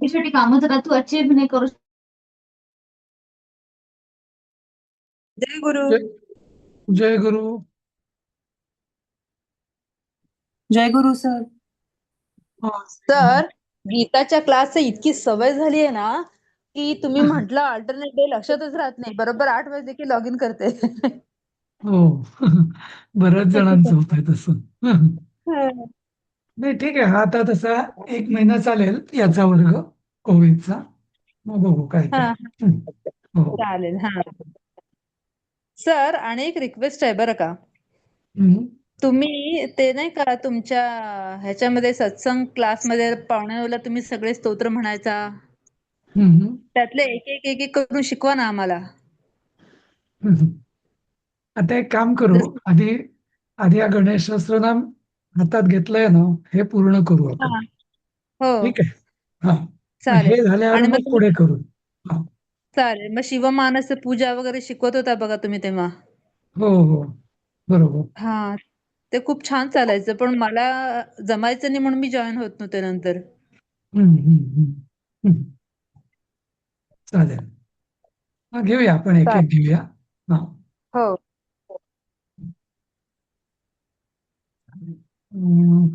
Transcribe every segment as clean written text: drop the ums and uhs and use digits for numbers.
छोटी कामं जरा तू अचीव्ह नाही करू जय गुरु. जय जय गुरु. जय गुरु सर. हा. सर, गीताच्या क्लासची इतकी सवय झाली आहे ना की तुम्ही म्हटलं अल्टरनेट डे लक्षातच राहत नाही. बरोबर 8 वाजले की लॉग इन करते. हो. बऱ्याच जणांचं होत आहे तसं. नाही, ठीक आहे. हा आता तसा 1 महिना चालेल याचा वर्ग कोविडचा. मग बघू काय काय. हा, हो. चालेल. हा सर, आणि एक रिक्वेस्ट आहे बरं का. हम्म. तुम्ही ते नाही का तुमच्या ह्याच्यामध्ये सत्संग क्लासमध्ये पावणे 9ला तुम्ही सगळे स्तोत्र म्हणायचा, हम्म. त्यातले एक एक एक एक करून शिकवा ना आम्हाला. हम्म. आता एक काम करू. जस- आधी आधी या गणेश सहस्त्रनाम हातात घेतलंय ना, हे पूर्ण करू आपण. हा, हो, ठीक आहे. हा. मग चालेल. हे झाल्यावर आणि मग मग तुम्ही पुढे करू. हा. चालेल, मग शिवमानस पूजा वगैरे शिकवत होता बघा तुम्ही तेव्हा. हो हो, बरोबर. हा, ते खूप छान चालायचं, पण मला जमायचं नाही म्हणून मी जॉईन होत नव्हते नंतर. हम्म, हम्म, हम्म. हम्म. चालेल. मग घेऊया आपण एक एक चालेल. घेऊया. हा. हो.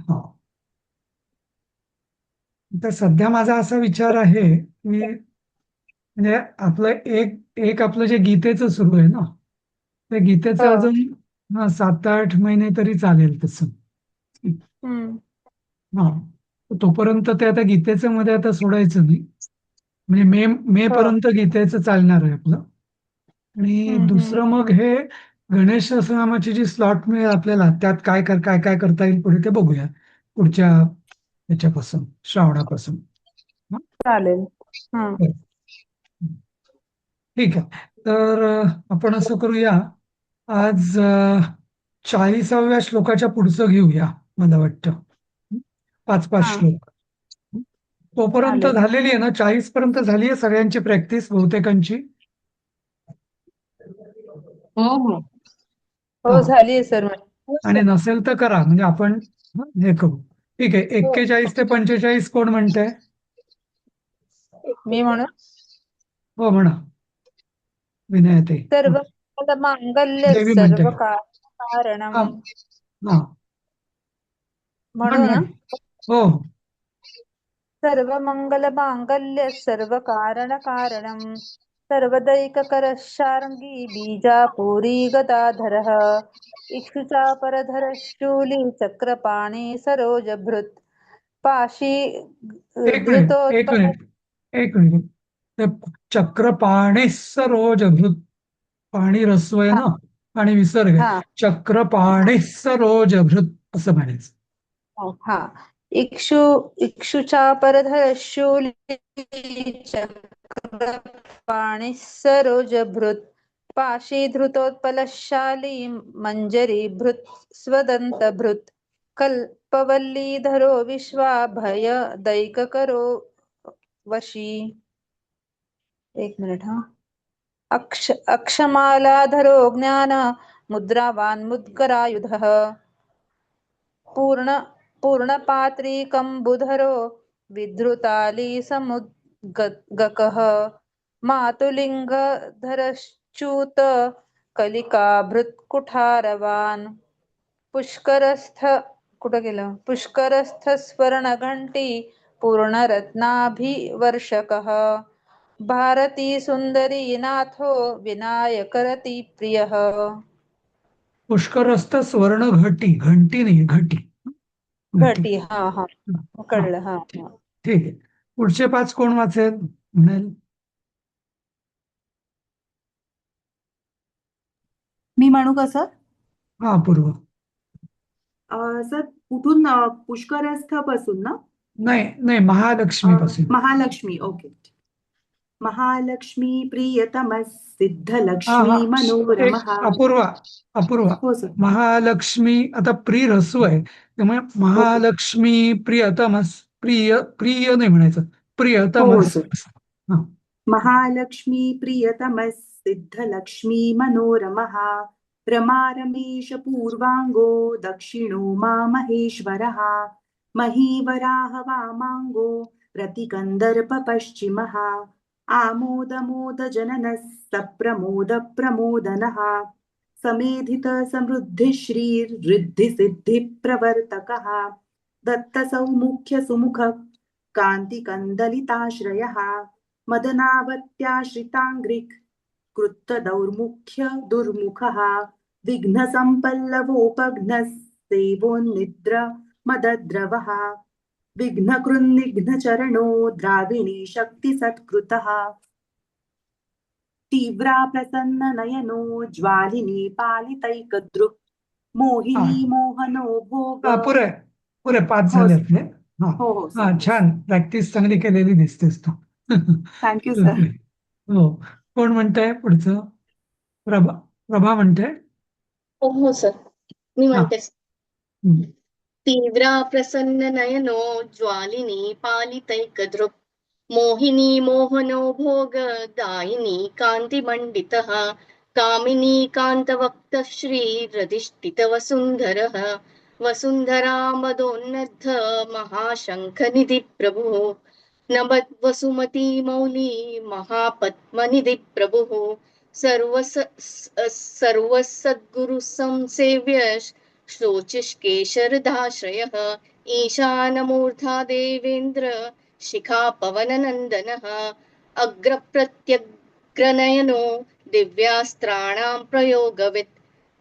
हा. तर सध्या माझा असा विचार आहे की म्हणजे आपलं एक एक आपलं जे गीतेचं सुरू आहे ना, ते गीतेचं हो. अजून 7-8 महिने तरी चालेल तसं. हम्म. हा. तोपर्यंत ते आता गीतेचं मध्ये आता सोडायचं नाही. म्हणजे मे मे हो. पर्यंत गीतेचं चालणार आहे आपलं. आणि हम्म. दुसरं मग हे गणेश सहस्त्रनामाची जी स्लॉट मिळेल आपल्याला, त्यात काय काय करता येईल पुढे ते बघूया पुढच्या याच्यापासून, श्रावणापासून. हा? चालेल. हा. बरं. ठीक आहे. तर आपण असं करूया, आज 40व्या श्लोकाच्या पुढचं घेऊया मला वाटतं. 5-5 हा, श्लोक. तोपर्यंत चालेल. झालेली आहे ना, 40 पर्यंत झाली आहे सगळ्यांची प्रॅक्टिस बहुतेकांची. हो हो. हो, हा. झालीये सर. आणि नसेल तर करा, म्हणजे आपण हे करू. ठीक आहे. हो. 41 ते 45 कोण म्हणतंय? मी म्हणू. हो म्हणा. विनयते. सर्व मांगल्य देवी म्हणते सर्व का? कारणम. हा. हा. म्हणू म्हण ना. म्हण. हो हो. सर्व मंगल मांगल्य सर्व कारण कारणम सर्वदैक करशार्ंगी बीजापुरी गदाधरः इक्षुचापरधर शूली चक्रपाणी सरोजभृत पाशी एक मिनिट, एक धृतोत्पल. मिनिट, एक मिनिट. ते चक्रपाणी सरोजभृत. पाणी रस्व आहे हा, ना, आणि विसर्ग आहे. हा, हा, चक्रपाणी सरोजभृत असं म्हणायचं. हा. इक्षु इक्षुचापरधर शूली चक्रपाणी सरोजभृत पाशीधृतोत्पलशाली मंजरीभृत स्वदन्तभृत कल्पवल्लीधरो विश्वाभयदैककरो वशी. एक मिनिट. हा. अक्षमालाधरो ज्ञान मुद्रावान् मुद्गरायुधः पूर्णपात्रीकम्बुधरो विधृताली समुद्गकः मातुलिङ्गधरश्च्युत कलिकाभृत्कुठारवान् पुष्करस्थ कुठं गेलं पुष्करस्थ स्वर्णघंटी पूर्णरत्नाभिवर्षकः भारती सुंदरी नाथो विनायकरती प्रियः. पुष्करस्थ स्वर्ण घटी, घंटी नाही घटी. घटी. घटी. हा, हा, हा. कळलं. हा, ठीक. हा. ठीक आहे. पुढचे 5 कोण वाचेल म्हणेल? मी म्हणू का सर? हा, पूर्व. सर कुठून पुष्करस्थ पासून ना? नाही नाही, महालक्ष्मी पासून. महालक्ष्मी. ओके. महालक्ष्मी प्रियतम हा हा. सिद्धलक्ष्मी एक मनोरमः. अपूर्वा, अपूर्वा. हो सर. महालक्ष्मी आता प्री ह्रस्व आहे, त्यामुळे ओके. महालक्ष्मी प्रियतमस. प्रिय प्रिय नाही म्हणायचं, हो प्रियतमस. सर. हा. महालक्ष्मी प्रियतम सिद्धलक्ष्मी मनोरमः रमा रमेश पूर्वांगो दक्षिणो मा महेश्वरः महीवराह वामांगो रतिकन्दर्पपश्चिमः आमोदमोदजननः सप्रमोदप्रमोदनः समेधितसमृद्धिश्रीर्ऋद्धिसिद्धिप्रवर्तकः दत्तसौमुख्यसुमुखः कान्तिकन्दलिताश्रयः मदनावत्याश्रिताङ्घ्रिः कृत्तदौर्मुख्य दुर्मुखः विघ्नसम्पल्लवोपघ्नः सेवोन्निद्र मदद्रवः विघ्नकृन्निघ्नचरणो द्राविणी शक्तिसत्कृतः तीव्रा प्रसन्ननयनो ज्वालिनी पालितैकदृक् हा मोहिनी मोहनो भोग हा पुरे पुरे 5 हो झाले आपले. हा हो हो हा सर छान प्रॅक्टिस चांगली केलेली दिसतेस तू. थँक्यू सर हो. कोण म्हणताय पुढचं? प्रभा प्रभा म्हणते. हो हो सर मी हा म्हणते हम्म. तीव्रा प्रसन्न नयनो ज्वालिनी पालितैकदृक् मोहिनी मोहनो भोग दायिनी कान्तिमण्डितः कामिनी कान्तवक्तः श्रीरधिष्ठितवसुन्धरः वसुन्धरा मदोन्नद्ध महाशङ्खनिधिप्रभुः नभद्वसुमती मौली महापद्मनिधिप्रभुः सर्वसद्गुरुसंसेव्य शोचिष्केशरदाश्रयः ईशानमूर्धा देवेन्द्र शिखापवननन्दनः अग्रप्रत्यग्रनयनो दिव्यास्त्राणां प्रयोगवित्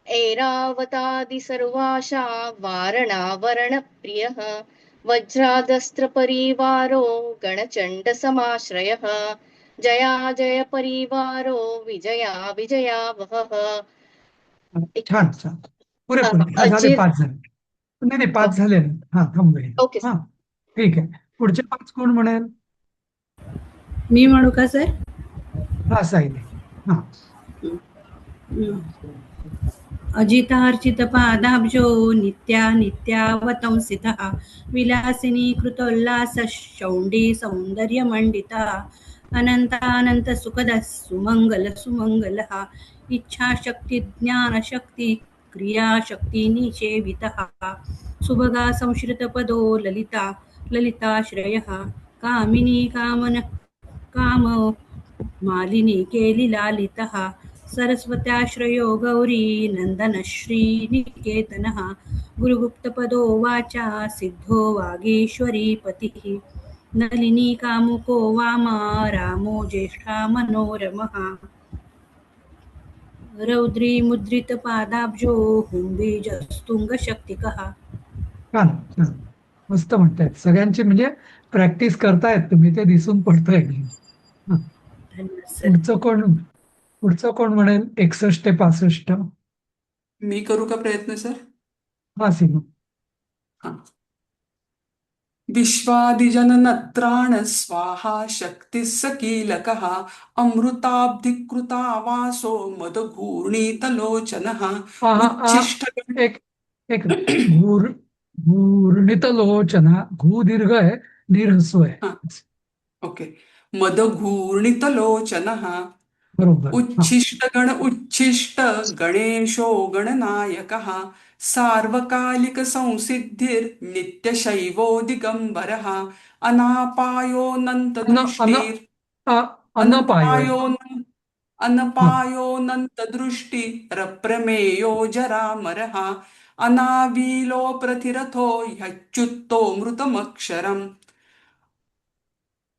ऐरावतादिसर्वाशा वारणावरणप्रियः वज्रादस्त्रपरिवारो गणचण्डसमाश्रयः जया जय परिवारो विजया विजया वहः छान छान पुरेपूर. हा झाले अजीर 5 झाले. नाही नाही 5 झाले ना. हा थांबूया. ओके हा ठीक आहे. पुढचे 5 कोण म्हणेल? मी म्हणू का सर? हा सायली. हा अजितार्चितपादाब्जो नित्यावतंसितः विलासिनी कृतोल्लासः शौण्डी सौन्दर्यमण्डितः अनन्तानन्तसुखदः सुमङ्गलः इच्छाशक्ति ज्ञानशक्ति क्रियाशक्ति निषेवितः सुभगा संश्रितपदो ललिताश्रयः कामिनी काम मालिनी केलिलालितः सरस्वत्याश्रयो गौरी नन्दनश्रीनिकेतनः गुरुगुप्तपदो वाचा सिद्धो वागीश्वरीपतिः नलिनी कामुको वामा रामो ज्येष्ठा मनोरमः रौद्री मुद्रितपादाब्जो हुंबीजस्तुंगशक्तिकः. छान छान मस्त म्हणतायत. सगळ्यांची म्हणजे प्रॅक्टिस करतायत तुम्ही, ते दिसून पडतंय. हा. धन्यवाद सर. पुढचं कोण म्हणेल? 61 ते 65. मी करू का प्रयत्न सर? हा सीमा. हा. विश्वादिजननत्राण स्वाहा शक्तिः सकीलकः अमृताब्धिकृता वासो मदघूर्णितलोचनः हा हा हा उच्छिष्ट एक एक घूर्णितलोचना. घू दीर्घ आहे, दीर्घ ह्रस्व आहे. हा ओके मदघूर्णितलोचनः बरोबर. हा उच्छिष्ट गणेशो गणनायकः सार्वकालिक संसिद्धिर्नित्यशैवो दिगंबरः अनापायोऽनन्तदृष्टिर् अनपायो आहे. हा अनपायोऽनन्तदृष्टिरप्रमेयो जरामरः अनाविलो प्रतिरथो ह्यच्युतो मृतमक्षरम्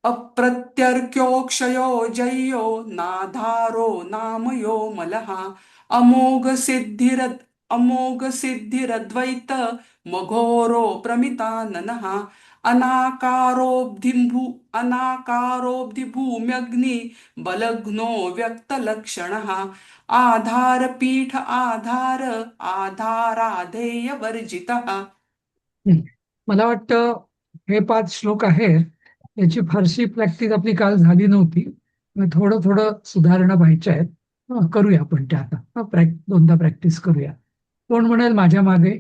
अप्रत्यर्क्योक्षयो जय्यो नाधारो नामयो मलः अमोघसिद्धिरद्वैत मघोरो प्रमिताननः अनाकारोऽब्धिभूम्यग्नि बलघ्नो व्यक्तलक्षणः आधारपीठ आधाराधेयवर्जितः. मला वाटतं हे 5 श्लोक आहेत, याची फारशी प्रॅक्टिस आपली काल झाली नव्हती. थोडं थोडं सुधारणा व्हायच्या आहेत. करूया आपण ते आता. दोनदा प्रॅक्टिस करूया. कोण म्हणेल माझ्या मागे?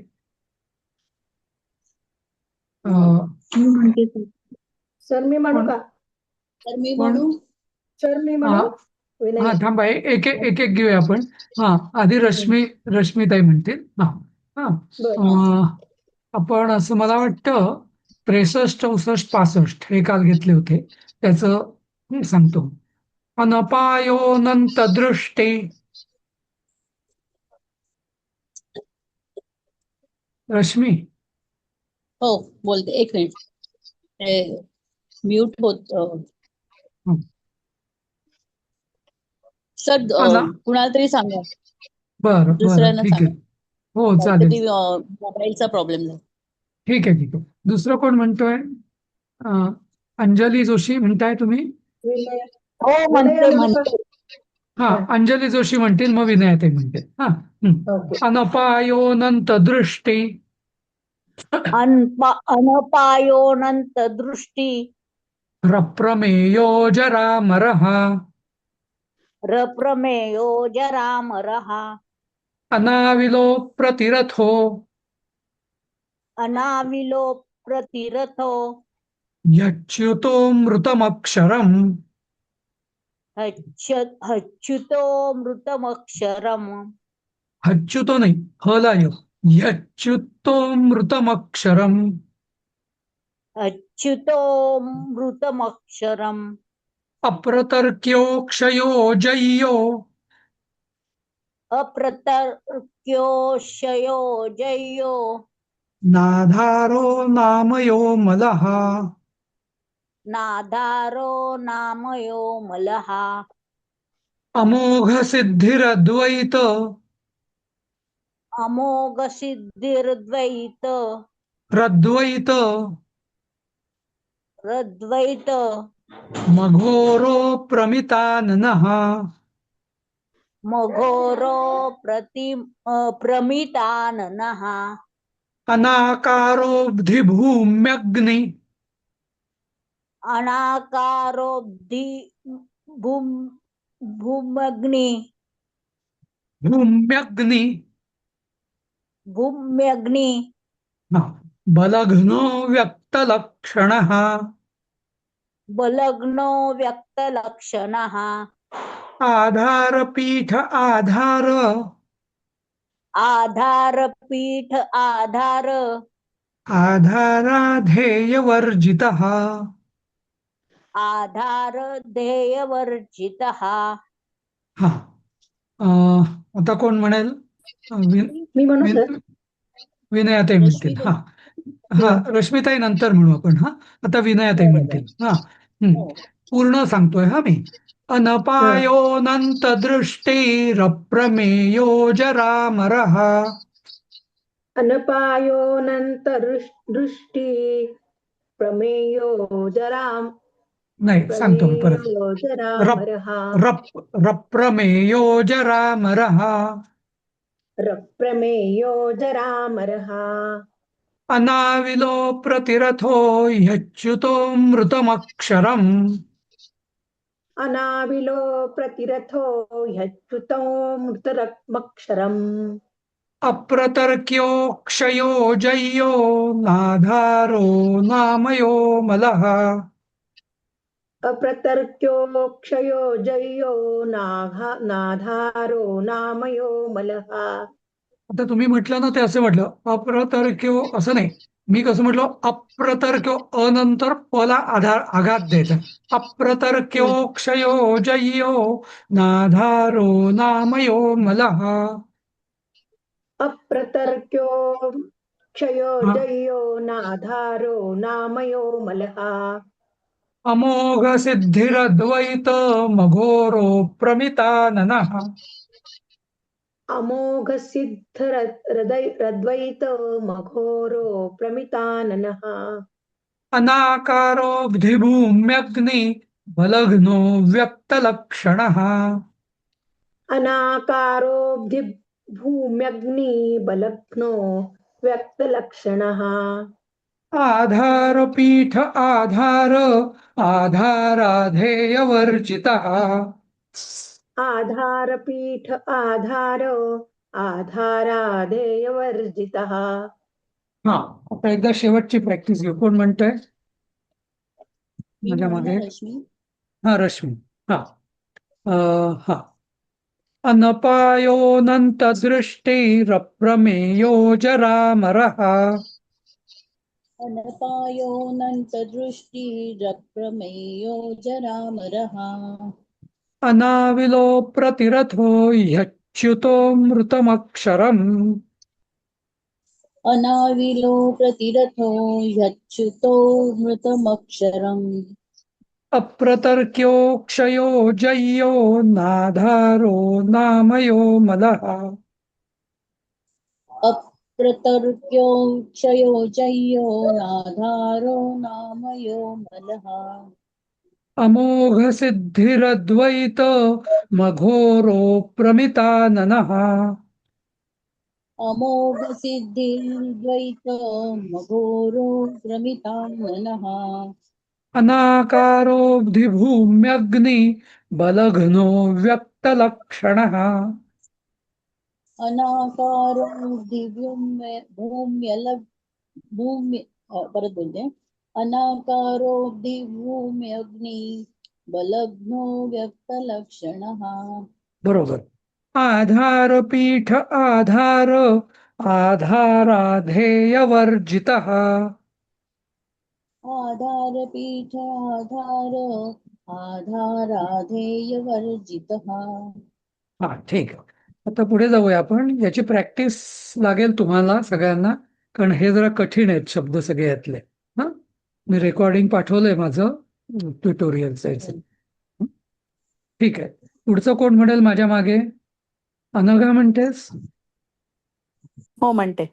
मी म्हणते सर. सर मी म्हणू कोण का? तर मी कोण म्हणू सर मी हा म्हणू हा विनय थांबा, एक एक एक घेऊया आपण. हा आधी रश्मीताई म्हणतील. हा हा बर अं, आपण असं मला वाटतं 63, 64, 65 हे काल घेतले होते. त्याचं मी सांगतो. अनपायोनंत दृष्टे. रश्मी, हो बोलते, एक मिनिट, म्यूट होत. हं. सर अना कुणाला तरी सांगा, बरं दुसऱ्यांना ठीक आहे. सांगा, हो चालेल. काहीतरी मोबाईलचा प्रॉब्लेम झाला. ठीक आहे. दुसरं कोण म्हणतोय? अंजली जोशी म्हणताय तुम्ही? विनय हो विनय म्हणते. हा, अंजली जोशी म्हणतील, मग विनयाताई म्हणतील. हा. ओके. अनपायोनंत दृष्टी. अनपायोनंत दृष्टी. रप्रमेयो जरामरः. रप्रमेयो जरामरः. अनाविलोप प्रतिरथो. अनाविलोप प्रतिरथो. यच्युतो मृतमक्षरम्. हच्युतो मृतमक्षरम्. हच्युतो नाही, हलाय. यच्युतो मृतमक्षरम्. अच्युतो मृतमक्षरम्. अप्रतर्क्यो क्षयो जय्यो. अप्रतर्क्यो क्षयो जय्यो. नाधारो नामयो मलः. नाधारो नामयो मलः. अमोघ सिद्धिरद्वैत. अमोघ सिद्धिर्द्वैत. रद्वैत. रद्वैत. मघोरो प्रमिताननः. मघोरो प्रमिताननः. अनाकारोऽब्धिभूम्यग्नि. अनाकारोऽब्धि भूम्यग्नि. भूम्यग्नि. भूम्यग्नि. बलघ्नो व्यक्तलक्षणः. बलग्नो व्यक्तलक्षणः. आधारपीठ आधार. आधारपीठ आधार. आधाराधेयवर्जितः. आधारध्येयवर्जितः. हा. आता कोण म्हणेल? मी म्हणू सर? विनयाताई म्हणतील. हा हा, रश्मिताई नंतर म्हणू आपण. हा, आता विनयाताई म्हणतील. हा. पूर्ण सांगतोय हा मी. अनपायोनंत दृष्टिरप्रमेयो जरामरः. अनपायोनंत दृष्टी प्रमेयो जराम. नाही, सांगतो मी परत. प्रमेयो जरामरः. रप्रमेयो जरामरः. रप्रमेयो जरामरः. अनाविलोप प्रतिरथो ह्यच्युतो मृतमक्षरम्. अनाविलो प्रतिरथो ह्यच्युतो मृतमक्षरम्. अप्रतर्क्यो क्षयो जय्यो नाधारो नामयो मलः. अप्रतर्क्यो क्षयो जय्यो नाधारो नामयो मलः. आता तुम्ही म्हटलं ना, ते असं म्हटलं अप्रतर्क्यो, असं नाही. मी कसं म्हटलं, अप्रतर्क्यो, अनंतर पला आघात द्यायचा. अप्रतर्क्यो क्षयो जय्यो नाधारो नामयो मलः. अप्रतर्क्यो क्षयो जय्यो नाधारो नामयो मलः. अमोघ सिद्धिरद्वैत मघोरो प्रमिताननः. अमोघ सिद्धिरद्वैत मघोरो प्रमिताननः. अनाकारोऽब्धिभूम्यग्नि बलघ्नो व्यक्तलक्षणः. अनाकारोऽब्धिभूम्यग्नि बलघ्नो व्यक्तलक्षणः. आधारपीठ आधार आधाराधेयवर्जितः. आधारपीठ आधार आधाराधेयवर्जितः. हा, आता एकदा शेवटची प्रॅक्टिस घेऊ. कोण म्हणतोय मी माझ्या म्हणू ना, मागे? रश्मी. हा, रश्मी. हा. हा. अनपायोनंत दृष्टिरप्रमेयो जरामरः. अनपायोऽनन्तदृष्टिरप्रमेयो जरामरः अनाविलो प्रतिरथो ह्यच्युतो मृतमक्षरम् अनाविलो प्रतिरथो ह्यच्युतो मृतमक्षरम् अप्रतर्क्यो क्षयो जय्यो नाधारो नामयो मलः अप्रतर्क्यो क्षयो जय्यो नाधारो नामयो मलः अमोघसिद्धिरद्वैत मघोरो प्रमिताननः अमोघसिद्धिर्द्वैत मघोरो भ्रमिताननः अनाकारोऽब्धिभूम्यग्नि बलघ्नो व्यक्तलक्षणः अनाकारो दिव्यम्य भूम्य परत बोलते अनाकारो दिव्यूम्यग्नि बलघ्नो व्यक्तलक्षणः बरोबर. आधारपीठ आधार आधाराधेयवर्जितः आधारपीठ आधार आधाराधेयवर्जितः हा ठीक आहे. आता पुढे जाऊया आपण. याची प्रॅक्टिस लागेल तुम्हाला सगळ्यांना, कारण हे जरा कठीण आहेत शब्द सगळे यातले. हा, मी रेकॉर्डिंग पाठवलंय माझं ट्युटोरियलचं याचं. ठीक आहे. पुढचं कोण म्हणेल माझ्या मागे? अनघा म्हणतेस? हो म्हणते.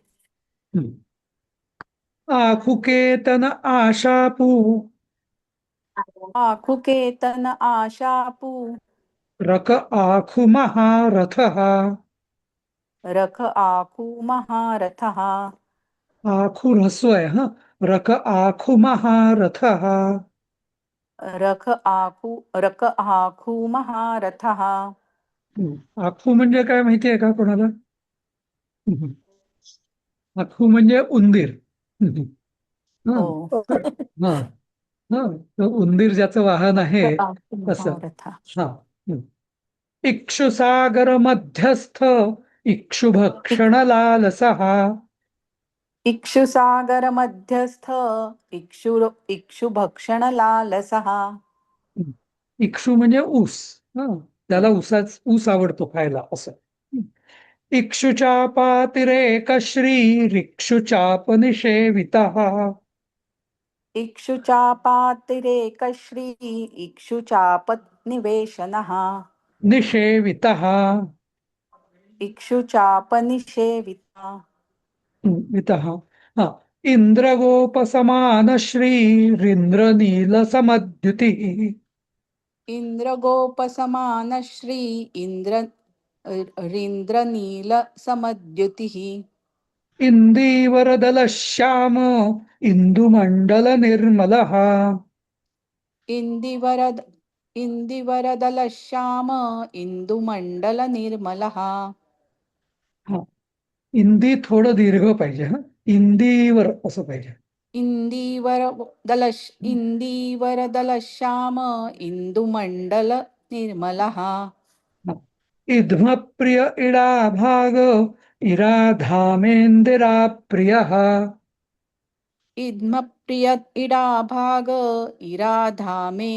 आखुकेतन आशापू आखुकेतन आशापू रक आखु महारथः रख आखू महारथः आखु ह्रस्व आहे हा. रक आखु महारथः. रख आखू महारथः. आखू म्हणजे काय माहिती आहे का कोणाला? आखू म्हणजे उंदीर. हा हो. हा हा, तो उंदीर ज्याचं वाहन आहे आखू तसं. महारथः. हा. इक्षुसागर मध्यस्थ इक्षुभक्षण लालसः इक्षुसागर मध्यस्थ इक्षुभक्षण लालसः. इक्षु म्हणजे ऊस. हा, त्याला ऊस आवडतो खायला असं. इक्षुचापातिरेक श्रीरिक्षुचाप निषेवितः इक्षुचापातिरेकश्री इक्षुचापनिवेशनः. निषेवितः इक्षुचापनिषेवितः. वितः. हा, इंद्रगोपसमान श्रीरिंद्रनीलसमद्युतिः इंद्रगोपसमानश्री रीन्द्रनीलसमद्युतिः. इन्दीवरदलश्याम इन्दुमण्डलनिर्मलः इंदिवरदलश्याम इंदुमण्डलनिर्मलः. हा, इंदी थोडं दीर्घ पाहिजे. हा, इंदीवर असं पाहिजे. इंदीवरदलश्याम इंदुमण्डलनिर्मलः. इध्मप्रिय इडाभाग इराधामेन्दिरा प्रियः इद्मप्रिय इडाभाग इराधामे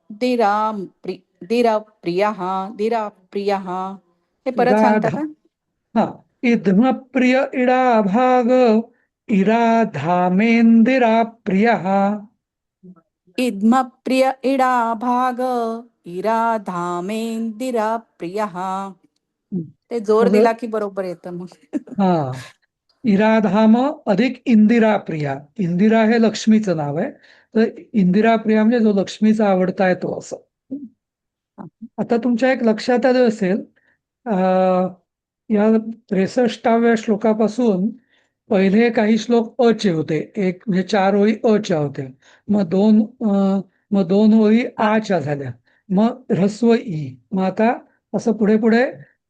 दिराप्रियः. दिराप्रियः. हे परत सांगता इराधा. का? हा, इध्मप्रिय इडाभाग इराधामेन्दिरा प्रियः. इद्मप्रिय इडाभाग इराधामेन्दिराप्रियः. ते जोर मग दिला की बरोबर येतं मग. हा, इराधाम अधिक इंदिरा प्रिया. इंदिरा हे लक्ष्मीचं नाव आहे, तर इंदिरा प्रिया म्हणजे जो लक्ष्मीचा आवडता आहे तो असं. आता तुमच्या एक लक्षात आलं असेल, या 63व्या श्लोकापासून पहिले काही श्लोक अचे होते. एक म्हणजे 4 ओळी अच्या होत्या, मग दोन ओळी आच्या झाल्या, मग ह्रस्व ई. मग आता असं पुढे पुढे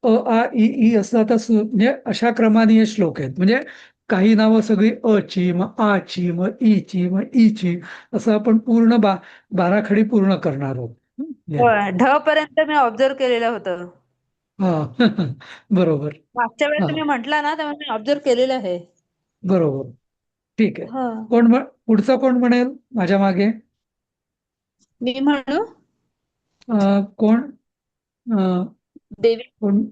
अ आ इ ई असं आता म्हणजे अशा क्रमाने हे श्लोक आहेत. म्हणजे काही नावं सगळी अची, मग आची, मग ईची, मग ईची, असं आपण पूर्ण 12 खडी पूर्ण करणार आहोत. ढ पर्यंत मी ऑब्झर्व केलेलं होतं. हा बरोबर. मागच्या वेळेस हा तुम्ही म्हटला ना, तेव्हा मी ऑब्झर्व केलेलं आहे. बरोबर. ठीक आहे. हा. पुढचं कोण म्हणेल माझ्या मागे? मी म्हणू? कोण? देवी. कोण?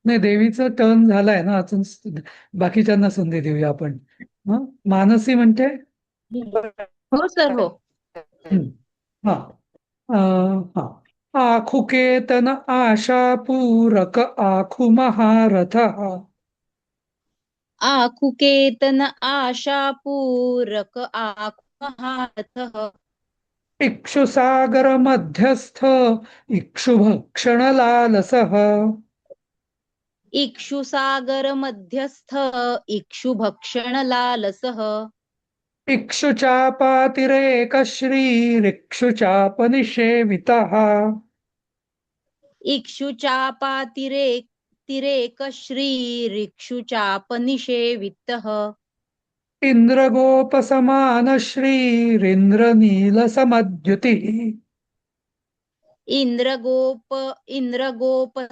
नाही, देवीचा टर्न झालाय ना अजून. बाकीच्यांना संधी देऊया आपण. मानसी म्हणते. हो सर, हो. हा. हा. आखु केतन आशा पूरक आखु महारथ. आखु केतन आशा पूरक आखु महारथ. इक्षु सागर मध्यस्थ इक्षु भक्षण लालसः. इक्षु सागर मध्यस्थ इक्षु भक्षण लालसः. इक्षु चापातिरेक श्रीरिक्षु चाप निषेवितः. इक्षु चापातिरेक श्रीरिक्षु चाप निषेवितः. इंद्रगोप समान श्रीरिंद्र नील समद्युतिः. इंद्रगोप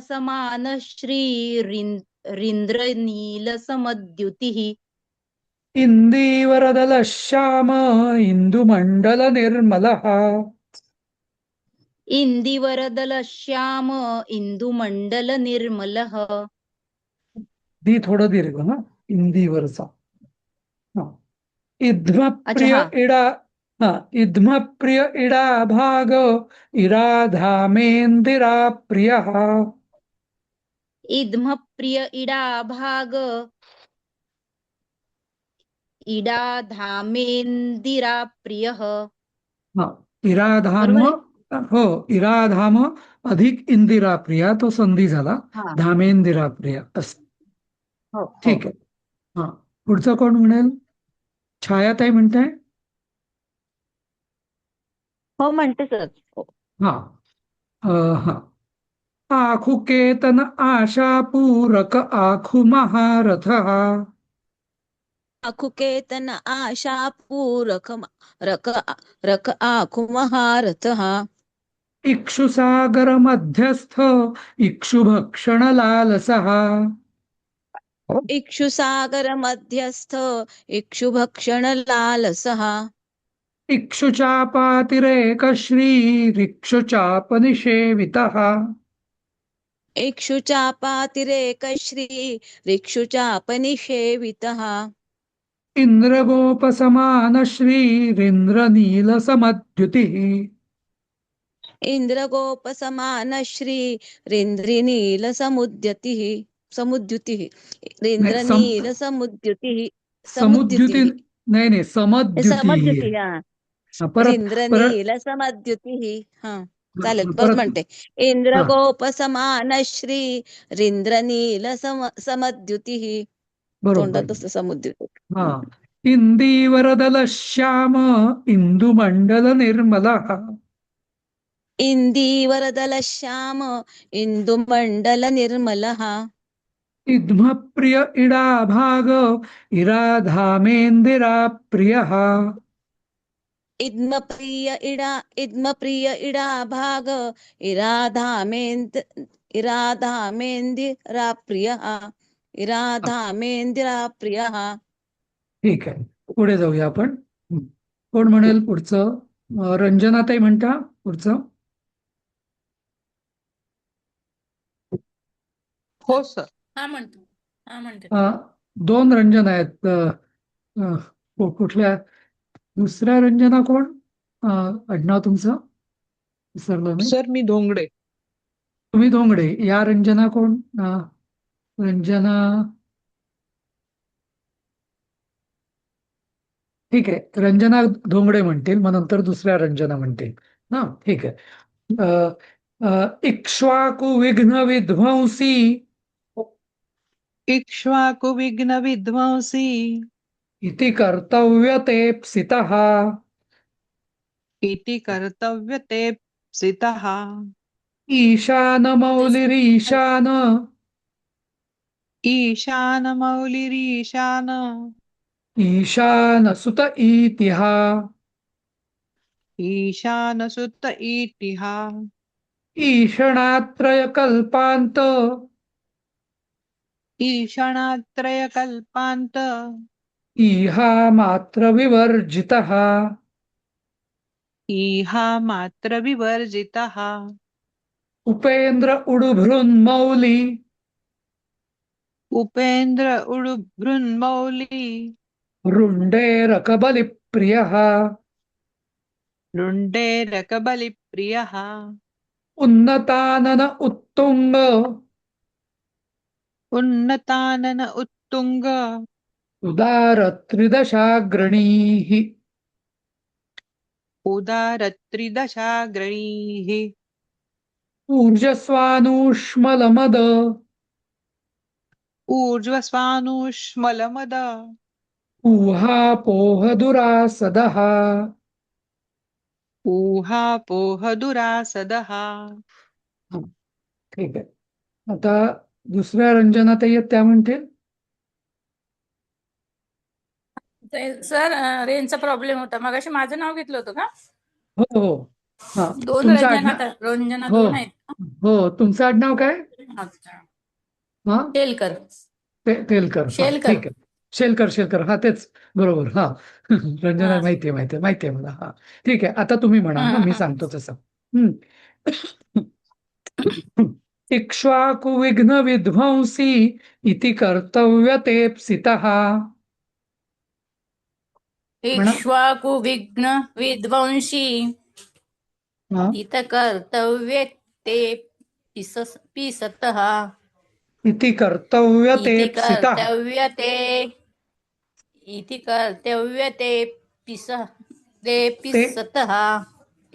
समान श्रीरिंद्र नील समद्युतिः. इंदीवरदल श्याम इंदुमंडल निर्मलः. इंदिवरदल श्याम इंदुमंडल निर्मलः. दी थोडं दीर्घ ना इंदीवरचा. इद्मप्रिय अच्छा, इडा. इद्मप्रिय इडा भाग इराधामेंदिरा प्रियः. इद्म प्रिय इडा भाग इडा धामेंदिरा प्रियः. इराधाम. बरोबर आहे? हो, इराधाम अधिक इंदिरा प्रिया, तो संधी झाला. हा. धामेंदिरा प्रिया असं. हो, ठीक आहे. पुढचं कोण म्हणेल? छायाताई म्हणताय. हो म्हणते सर. हा. हा. आखु केतन आशा पूरक आखु महारथ. आखु केतन आशा पूरक रक आखु महारथः. इक्षु सागर मध्यस्थ इक्षु भक्षण लालसः. इक्षु सागर मध्यस्थ इक्षु भक्षण लालसः. इक्षु चापातिरेक श्रीरिक्षु चाप निषेवितः. इक्षु चापातिरेक श्री रिक्षु चाप निषेवितः. इंद्रगोप समान श्रीरिंद्र नील समद्युतिः. इंद्रगोप समान श्री रिंद्रनील समुद्युतिः. रिंद्रनील समुद्युतिः. समुद्युती. नाही, समद्युती. समद्युतिः. परत इंद्रनील समद्युतिः. हा, चालेल. परत म्हणते. इंद्रगोप समान श्री रिंद्रनील समद्युतिः. तोंडात असतं समुद्युतिः. इंदीवरदल श्याम इंदुमंडल निर्मलः. इंदीवरदल श्याम इंदुमंडल निर्मलः. इद्मप्रिय इडा भाग इराधामेंदिरा प्रियः. इद्मप्रिय इडा भाग इराधामेंदिरा प्रियः. ठीक आहे, पुढे जाऊया आपण. कोण म्हणेल पुढचं? रंजनाताई म्हणता पुढचं. हो सर. दोन रंजना आहेत. कुठल्या? दुसऱ्या रंजना कोण? आडनाव तुमचं विसरलो मी. सर मी धोंगडे. तुम्ही धोंगडे. या रंजना कोण? रंजना. ठीक आहे, रंजना धोंगडे म्हणतील, मग नंतर दुसऱ्या रंजना म्हणतील. ठीक आहे. इक्ष्वाकु विघ्न विध्वंसी. इक्ष्वाकु विघ्न विध्वंसी इति कर्तव्य तेप्सितः. इति कर्तव्य तेप्सितः. ईशान मौलिरीशान. ईशान मौलिरीशान. ईशान सुत इतिः. ईशान सुत इतिः. ईशणात्रय कल्पांत. ईशणात्रय कल्पांत. इहा मात्र विवर्जितः इहा मात्र विवर्जितः उपेन्द्र उडुभृन्मौली उपेन्द्र उडुभृन्मौली रुण्डेरकबलिप्रियः रुण्डेरकबलिप्रियः उन्नतानन उत्तुङ्ग उन्नतानन उत्तुङ्ग उदारत्रिदशाग्रणीः उदारत्रिदशाग्रणीः ऊर्जस्वानूष्मलमद ऊर्ध्वस्वानुष्मलमद ऊहापोहदुरासदः ऊहापोहदुरासदः हं, ठीक आहे. आता दुसऱ्या रंजनाताई आहेत, त्या म्हणतील. सर रेंजचा प्रॉब्लेम होता. मगाशी माझं नाव घेतलं होतं का? हो हो हा दोन तुमचं रंजना हो दोन आहेत का? हो तुमचं आडनाव काय? अच्छा. हा तेलकर. तेलकर. हा शेलकर. ठीक आहे. शेलकर हा तेच बरोबर. हा रंजना हा. माहितीये मला. हा ठीक आहे. आता तुम्ही म्हणा. हा मी सांगतो तसं. इक्ष्वाकु विघ्न विध्वंसी इति कर्तव्य तेप्सितः. इक्ष्वाकु विघ्न विध्वंसी हा इत कर्तव्ये ते पिसतः. इति कर्तव्य इति तेप्सितः. कर्तव्य ते पिसतः.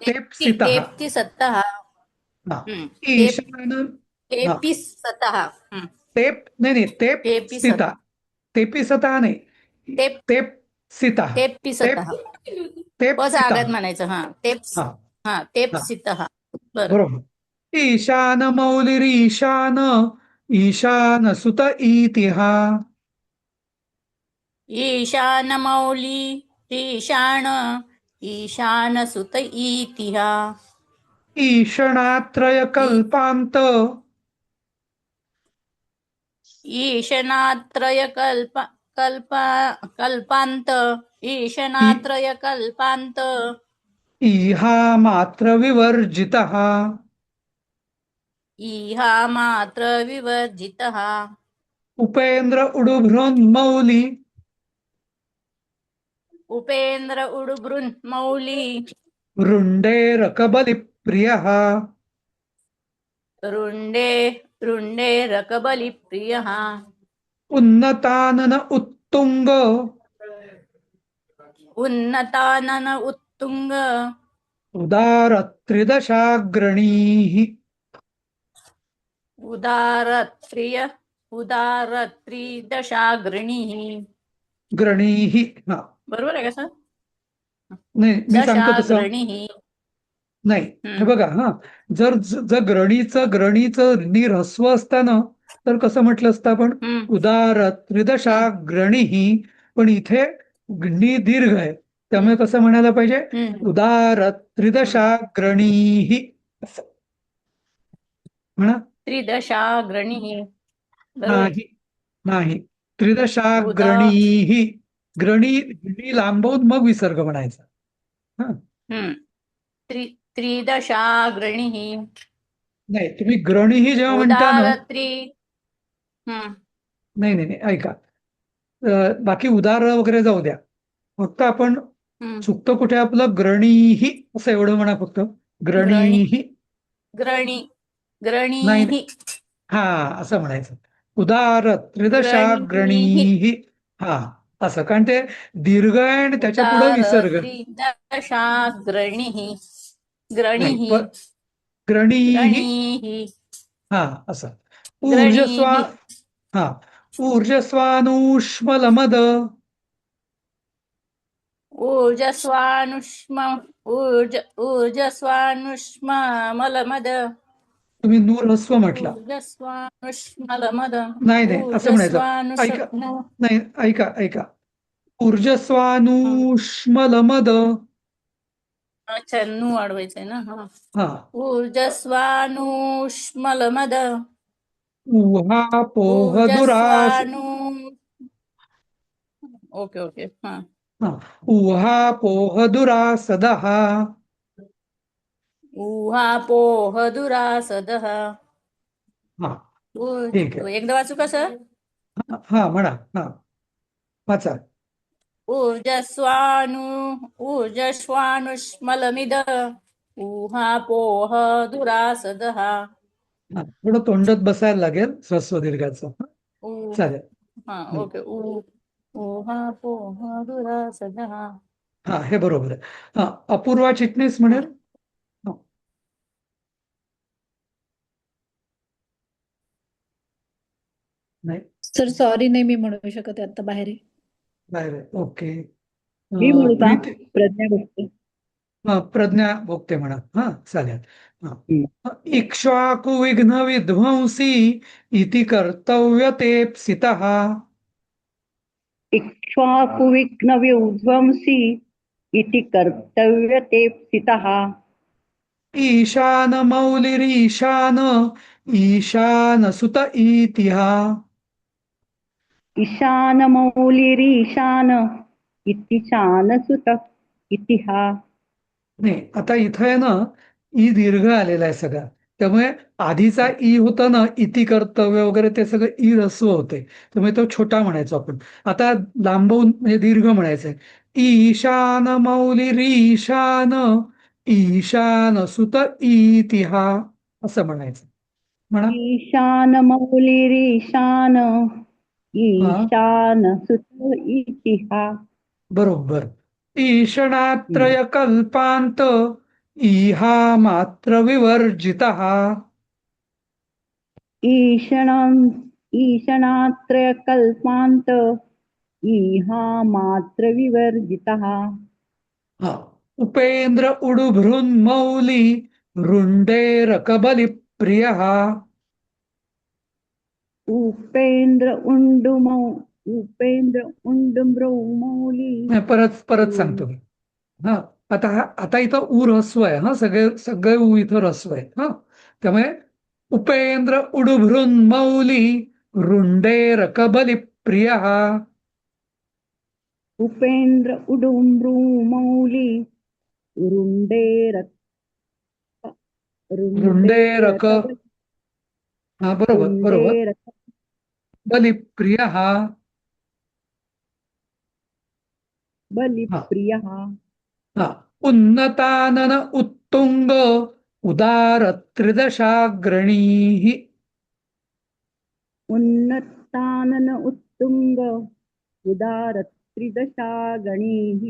तेप्सितः. तेप्सितः. हा हम्म. ईशान हा तेपिसतः. नाही तेप्सितः. तेपिसतः नाही तेप्सितः. तेप्सितः. तेप्सितः. म्हणायचं. हा हा हा तेप्सितः. बरं. बरोबर. ईशानमौलिरीशान ईशानसुत इतिहा. ईशानमौली ईशान ईशानसुत इतिहा. ईशणात्रयकल्पान्त कल्पांत इहा मात्र विवर्जितः. इहा मात्र विवर्जितः. उपेन्द्र उडुभृन्मौली उपेन्द्र उडुभृन्मौली रुण्डेरकबलिप्रियः. रुण्डे रकबलिप्रियः. उन्नतानन उत्तुङ्ग उन्नतानन उत्तुङ्ग उदारत्रिदशाग्रणीः. उदारत्रिदशाग्रणीः. ग्रणीः. हा बरोबर आहे का सर? नाही मी सांगतो तसं दशाग्रणीः. नाही. हे बघा हा जर जर ग्रणीचं ह्रस्व असताना तर कसं म्हटलं असतं आपण? उदार त्रिदशाग्रणीः. पण इथे नी दीर्घ आहे त्यामुळे कसं म्हणायला पाहिजे? उदार त्रिदशाग्रणीः असं म्हणा. त्रिदशाग्रणीः. नाही त्रिदशाग्रणीः. ग्रणी लांबवून मग विसर्ग म्हणायचा. हा त्रिदशाग्रणीः. नाही तुम्ही ग्रणीही जेव्हा म्हणता ना नाही ऐका बाकी उदार वगैरे जाऊ द्या. फक्त आपण चुकतो कुठे आपलं ग्रणीही असं एवढं म्हणा फक्त. ग्रणीही नाही हा असं म्हणायचं. उदार त्रिदशाग्रणीः. हा असं कारण ते दीर्घ आहे आणि त्याच्या पुढे विसर्ग. त्रिदशाग्रणीः. ग्रणीः. हा असं. ऊर्जस्वानूष्मलमद ऊर्जस्वानुष्मलमद. तुम्ही ह्रस्व म्हटला. ऊर्जस्वानुष्मलमद. नाही असं म्हणायचं. ऐका ऊर्जस्वानुष्मलमद. अच्छा नू वाढवायचंय ना. हा ऊर्जस्वानुष्मलमद. ओके ओके हा. हा. ऊहापोह दुरासदः. ऊहापोह दुरासदः. हा ठीक आहे. एकदा वाचू का सर? हा म्हणा. हा वाचा. ऊर्जस्वानुष्मलमिद ऊहापोह दुरासदः. हा, थोडं तोंडात बसायला लागेल ह्रस्व दीर्घाचं. ऊ चालेल. हा ओके. ऊहापोह दुरासदः. हा हे बरोबर आहे. हा अपूर्वा चिटणीस म्हणेल. हा. नाही सर सॉरी, नाही मी म्हणू शकत आहे, आता बाहेर आहे. बाहेर आहे. ओके. मी म्हणू का? प्रीती प्रज्ञा बघते. प्रज्ञा भोगते म्हणा. हा चालेल. हा. इक्ष्वाकु विघ्न विध्वंसी इति कर्तव्य तेप्सितः. इक्ष्वाकुविघ्नविध्वंसी इति कर्तव्यतेप्सितः. ईशान मौलिरीशान ईशान सुत इतिहा. ईशानमौलिरीशान इति शानसुत इतिहा. नाही आता इथं आहे ना ई दीर्घ आलेला आहे सगळा. त्यामुळे आधीचा ई होता ना इति कर्तव्य वगैरे ते सगळं ई ह्रस्व होते. त्यामुळे तो छोटा म्हणायचो आपण. आता लांबवून म्हणजे दीर्घ म्हणायचंय. ईशान मौलिरीशान ईशान सुत इतिहा असं म्हणायचं. म्हणा. ईशानमौलिरीशान हा ईशानसुत इतिहा. बरोबर. ईशणात्रय कल्पांत इहा मात्र विवर्जितः. ईशणात्रयकल्पान्त इहा मात्र विवर्जितः. हा. उपेंद्र उडुभृन्मौली रुंडेरकबली प्रियः. उपेंद्र उंडुमौली. परत सांगतो मी. हा आता इथं उ ह्रस्व आहे. हा सगळे उ इथं ह्रस्व आहे. हा त्यामुळे उपेंद्र उडुभृन्मौली रुंडेरकबली प्रियः. उपेंद्र उडुमृमौली रुंडेरक हा बरोबर बलिप्रियः. बलिप्रियः. हा. उन्नतानन उत्तुंग उदार त्रिदशाग्रणीः. उन्नतानन उत्तुंग उदार त्रिदशागणीः.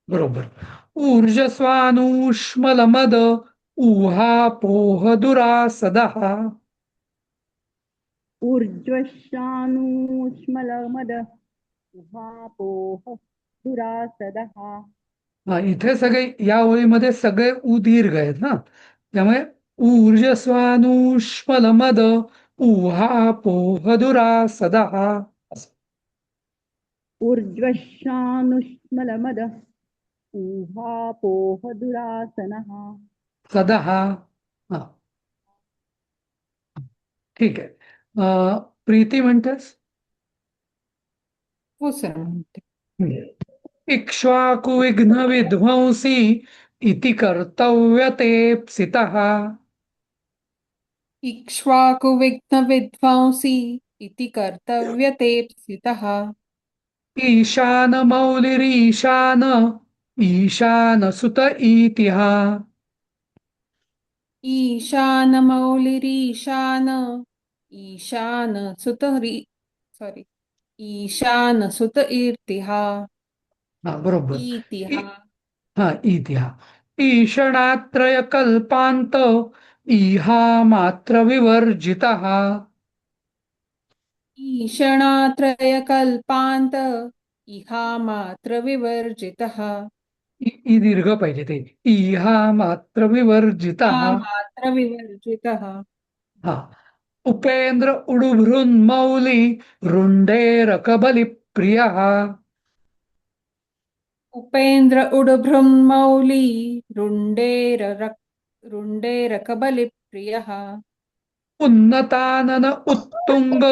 बरोबर. ऊर्जस्वानुष्मलमद ऊहापोह दुरासदः. ऊर्ध्वशानुष्मलमद उहापोह दुरासदः. हा इथे सगळे या ओळीमध्ये सगळे उ दीर्घ आहेत. ना त्यामुळे ऊर्जस्वानुष्मलमद ऊहापोह दुरासदः. ऊर्ध्वशानुष्मलमद उहापोह दुरासनः. सदः. हा ठीक आहे. प्रीती म्हणतेस. हो सर म्हणते. इक्ष्वाकु विघ्न विध्वंसी इति कर्तव्य तेप्सितः. इक्ष्वाकुविघ्नविध्वंसी इति कर्तव्यतेप्सितः. ईशान मौलिरीशान ईशान सुत इतिहा. ईशानमौलिरीशान ईशानसुत इर्तिहा. हा बरोबर. इतिहा. हा इतिहा. ईशणात्रय कल्पांत इहा मात्र विवर्जितः. ईशणात्रयकल्पान्त इहा मात्र विवर्जितः. ई दीर्घ पाहिजे ते. इहा मात्र विवर्जितः. इहा मात्र विवर्जितः. हा. उपेंद्र उडुभृन्मौली रुंडेरकबली प्रियः. उपेंद्र उडभृन्मौली रुंडेरकबलिप्रियः. उन्नतानन उत्तुंग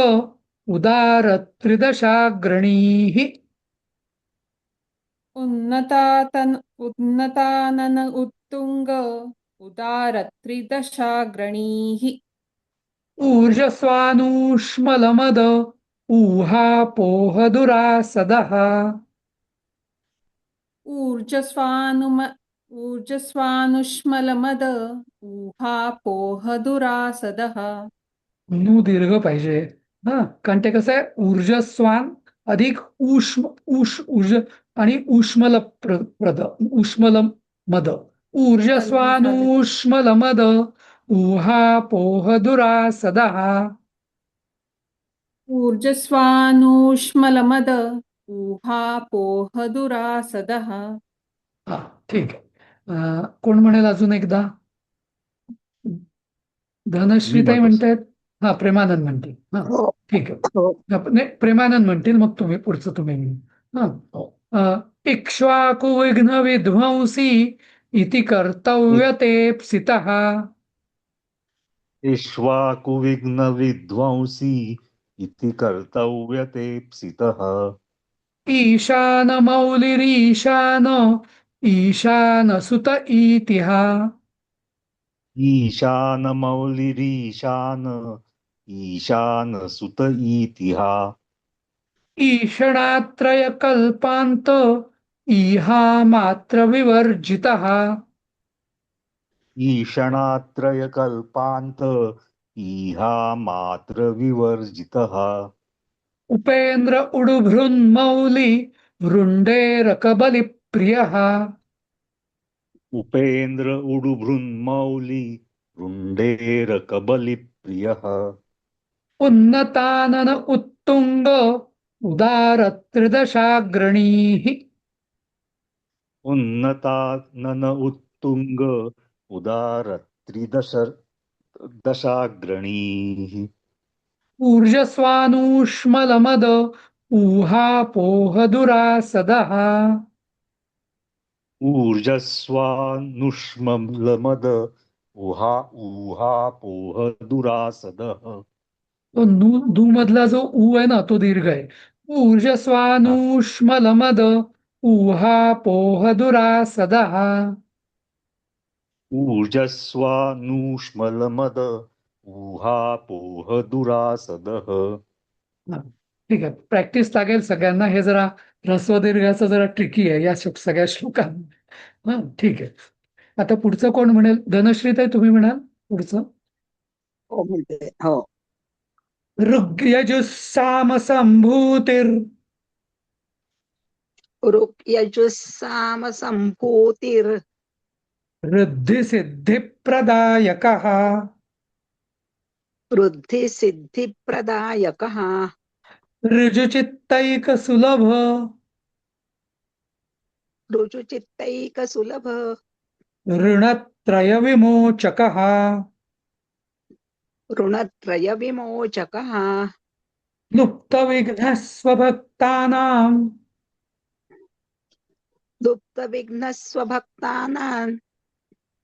उदार त्रिदशाग्रणीः. उन्नतानन उत्तुंग उदारत्रिदशाग्रणीः ऊर्जस्वानूष्मलमद ऊहापोहदुरासदः ऊर्जस्वानुष्मलमद ऊहापोहदुरासदः. नू दीर्घ पाहिजे. कारण ते कसं आहे, ऊर्जस्वान अधिक ऊर्ज आणि ऊष्मल मद. ऊर्जस्वानूष्मलमद ऊहापोहदुरासदः. ऊर्जस्वानुष्मलमद ऊहापोहदुरासदः. हा, ठीक आहे. कोण म्हणेल अजून एकदा? धनश्रीताई म्हणतायत. हा, प्रेमानंद म्हणतील. हा, ठीक आहे. नाही, प्रेमानंद म्हणतील, मग तुम्ही पुढचं तुम्ही म्हणा. इक्ष्वाकु विघ्न विध्वंसी इति कर्तव्य तेप्सितः. इक्ष्वाकुविघ्न विध्वंसी इति कर्तव्यतेप्सितः. ईशानमौलिरीशान ईशानसुत इतिः. ईशानमौलिरीशान ईशानसुत इतिः. ईषणात्रयकल्पान्त ईहामात्रविवर्जितः. ईषणात्रयकल्पान्त ईहामात्रविवर्जितः. उपेन्द्र उडुभृन्मौलि वृण्डेरकबलिप्रियः. उपेन्द्र उडुभृन्मौलि वृण्डेरकबलिप्रियः. उन्नतानन उत्तुंग उदारत्रिदशाग्रणीः. उन्नतानन उत्तुंग उदारत्रिदशाग्रणीः. ऊर्जस्वानूष्मलमद ऊहापोहदुरासदः. ऊर्जस्वानुष्मलमद ऊहापोहदुरासदः. तो दू मधला जो ऊ आहे ना, तो दीर्घ आहे. ऊर्जस्वानूष्मलमद ऊहापोहदुरासदः. ऊर्जस्वानुष्मलमद ऊहापोहदुरासदः. ठीक आहे. प्रॅक्टिस लागेल सगळ्यांना. हे जरा ह्रस्वदीर्घाचं जरा ट्रिकी आहे या सगळ्या श्लोकांना. हा, ठीक आहे. आता पुढचं कोण म्हणेल? धनश्रीताई, तुम्ही म्हणाल पुढचं. हो, म्हणते. हो. ऋग्यजुस्सामसंभूतिर् ऋक्यजुस्सामसम्भूतिर् वृद्धिसिद्धिप्रदायकः. वृद्धिसिद्धिप्रदायकः. ऋजुचित्तैकसुलभ ऋजुचित्तैकसुलभ. ऋणत्रयविमोचकः. ऋणत्रयविमोचकः. लुप्तविघ्नस्वभक्तानां लुप्तविघ्नस्वभक्तानां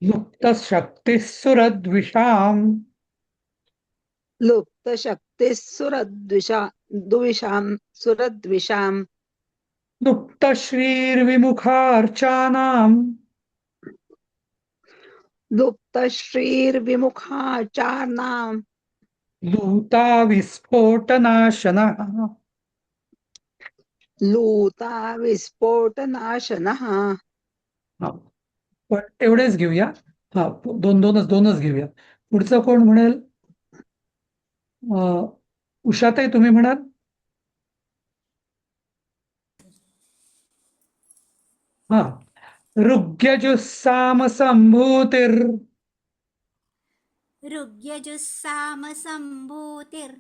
लुप्तशक्तिः सुरद्विषाम्. लुप्तशक्तिः सुरद्विषाम्. लुप्तश्रीर्विमुखार्चानां लुप्तश्रीर्विमुखाचार्णां लूताविस्फोटनाशनः. लूताविस्फोटनाशनः. पण एवढेच घेऊया. हा, दोनच घेऊया. पुढचं कोण म्हणेल? उषाताई, तुम्ही म्हणाल. हा. ऋग्यजुस्सामसंभूतिर् ऋग्यजुस्सामसम्भूतिर्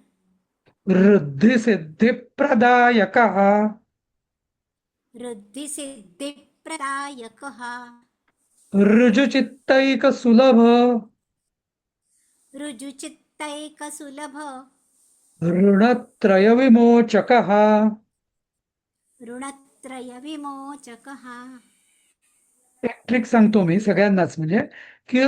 वृद्धिसिद्धिप्रदायकः. वृद्धिसिद्धिप्रदायकः. ऋजुचित्तैकसुलभ ऋजुचित्तैकसुलभ. ऋणत्रयविमोचकः. ऋणत्रयविमोचकः. एक ट्रिक सांगतो मी सगळ्यांनाच, म्हणजे की